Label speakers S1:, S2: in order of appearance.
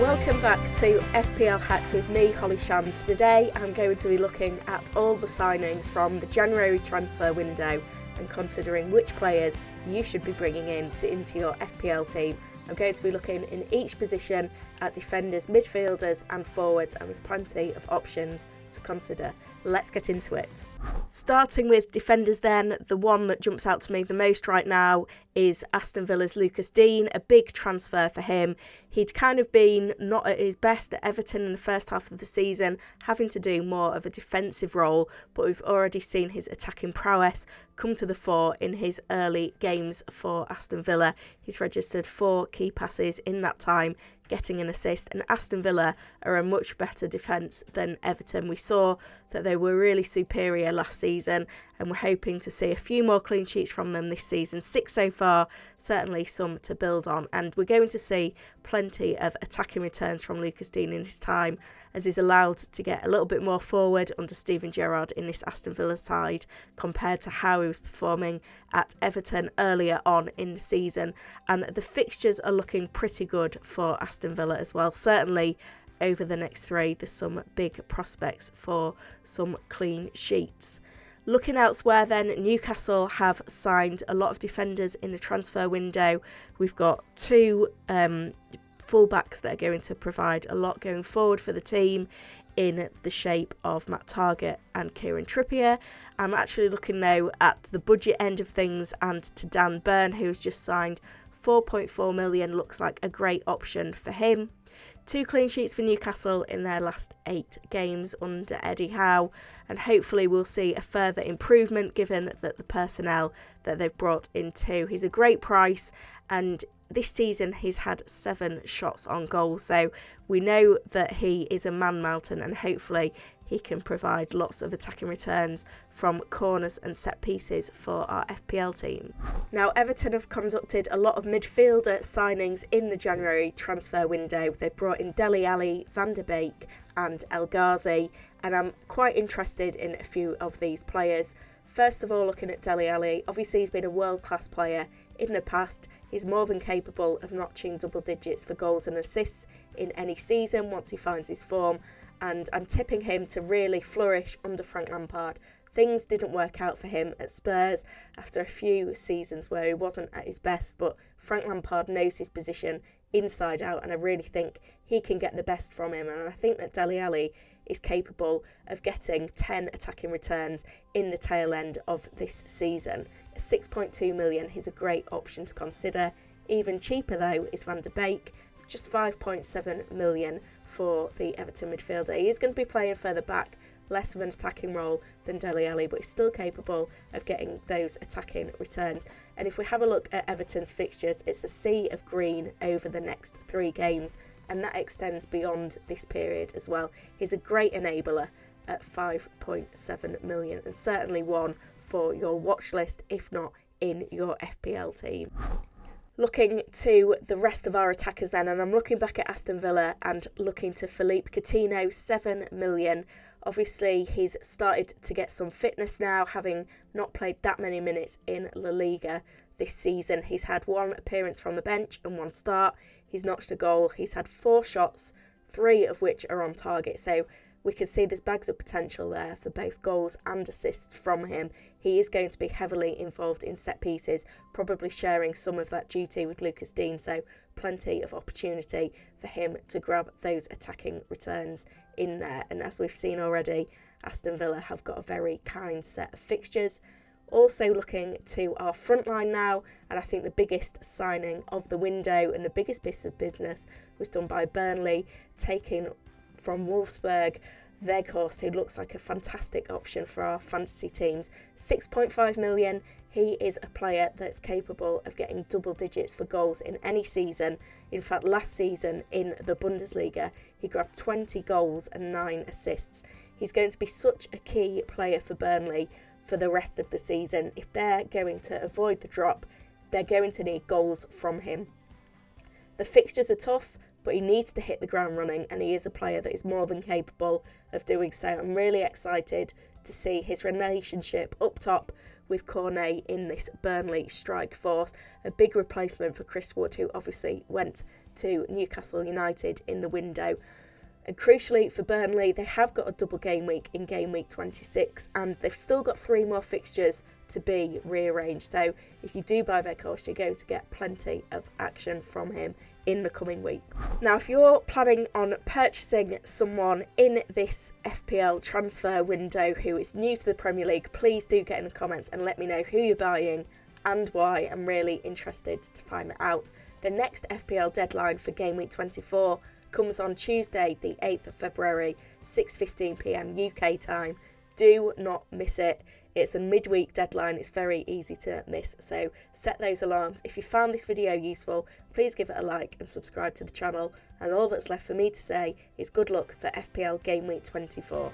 S1: Welcome back to FPL Hacks with me, Holly Shand. Today I'm going to be looking at all the signings from the January transfer window and considering which players you should be bringing into your FPL team. I'm going to be looking in each position at defenders, midfielders and forwards, and there's plenty of options to consider. Let's get into it. Starting with defenders then, the one that jumps out to me the most right now is Aston Villa's Lucas Digne, a big transfer for him. He'd kind of been not at his best at Everton in the first half of the season, having to do more of a defensive role, but we've already seen his attacking prowess come to the fore in his early games for Aston Villa. He's registered 4 key passes in that time, getting an assist, and Aston Villa are a much better defence than Everton. We saw that they were really superior last season and we're hoping to see a few more clean sheets from them this season. 6 so far, certainly some to build on, and we're going to see plenty of attacking returns from Lucas Digne in his time, as he's allowed to get a little bit more forward under Steven Gerrard in this Aston Villa side compared to how he was performing at Everton earlier on in the season. And the fixtures are looking pretty good for Aston Villa as well. Certainly over the next 3, there's some big prospects for some clean sheets. Looking elsewhere then, Newcastle have signed a lot of defenders in the transfer window. We've got 2 fullbacks that are going to provide a lot going forward for the team in the shape of Matt Targett and Kieran Trippier. I'm actually looking though at the budget end of things and to Dan Burn, who's just signed 4.4 million, looks like a great option for him. 2 clean sheets for Newcastle in their last 8 games under Eddie Howe, and hopefully we'll see a further improvement given that the personnel that they've brought in too. He's a great price, and this season he's had 7 shots on goal, so we know that he is a man mountain, and hopefully he can provide lots of attacking returns from corners and set pieces for our FPL team. Now, Everton have conducted a lot of midfielder signings in the January transfer window. They've brought in Dele Alli, Van der Beek and El Ghazi, and I'm quite interested in a few of these players. First of all, looking at Dele Alli, obviously he's been a world-class player in the past. He's more than capable of notching double digits for goals and assists in any season once he finds his form, and I'm tipping him to really flourish under Frank Lampard. Things didn't work out for him at Spurs after a few seasons where he wasn't at his best, but Frank Lampard knows his position inside out, and I really think he can get the best from him, and I think that Dele Alli is capable of getting 10 attacking returns in the tail end of this season. 6.2 million, he's a great option to consider. Even cheaper though is Van der Beek, just 5.7 million for the Everton midfielder. He is going to be playing further back, less of an attacking role than Dele Alli, but he's still capable of getting those attacking returns. And if we have a look at Everton's fixtures, it's a sea of green over the next 3 games, and that extends beyond this period as well. He's a great enabler at 5.7 million, and certainly one for your watch list, if not in your FPL team. Looking to the rest of our attackers then, and I'm looking back at Aston Villa and looking to Philippe Coutinho, 7 million. Obviously, he's started to get some fitness now, having not played that many minutes in La Liga this season. He's had 1 appearance from the bench and 1 start. He's notched a goal. He's had 4 shots, 3 of which are on target. So we can see there's bags of potential there for both goals and assists from him. He is going to be heavily involved in set pieces, probably sharing some of that duty with Lucas Digne, so plenty of opportunity for him to grab those attacking returns in there. And as we've seen already, Aston Villa have got a very kind set of fixtures. Also looking to our front line now, and I think the biggest signing of the window and the biggest piece of business was done by Burnley, taking from Wolfsburg Weghorst, who looks like a fantastic option for our fantasy teams. 6.5 million. He is a player that's capable of getting double digits for goals in any season. In fact, last season in the Bundesliga, he grabbed 20 goals and 9 assists. He's going to be such a key player for Burnley for the rest of the season. If they're going to avoid the drop, they're going to need goals from him. The fixtures are tough, but he needs to hit the ground running, and he is a player that is more than capable of doing so. I'm really excited to see his relationship up top with Cornet in this Burnley strike force. A big replacement for Chris Wood, who obviously went to Newcastle United in the window. And crucially for Burnley, they have got a double game week in game week 26, and they've still got 3 more fixtures to be rearranged. So if you do buy Weghorst, you're going to get plenty of action from him in the coming week. Now, if you're planning on purchasing someone in this FPL transfer window who is new to the Premier League, please do get in the comments and let me know who you're buying and why. I'm really interested to find that out. The next FPL deadline for game week 24 comes on Tuesday, the 8th of February, 6:15 p.m. UK time. Do not miss it. It's a midweek deadline. It's very easy to miss, so set those alarms. If you found this video useful, please give it a like and subscribe to the channel. And all that's left for me to say is good luck for FPL Game Week 24.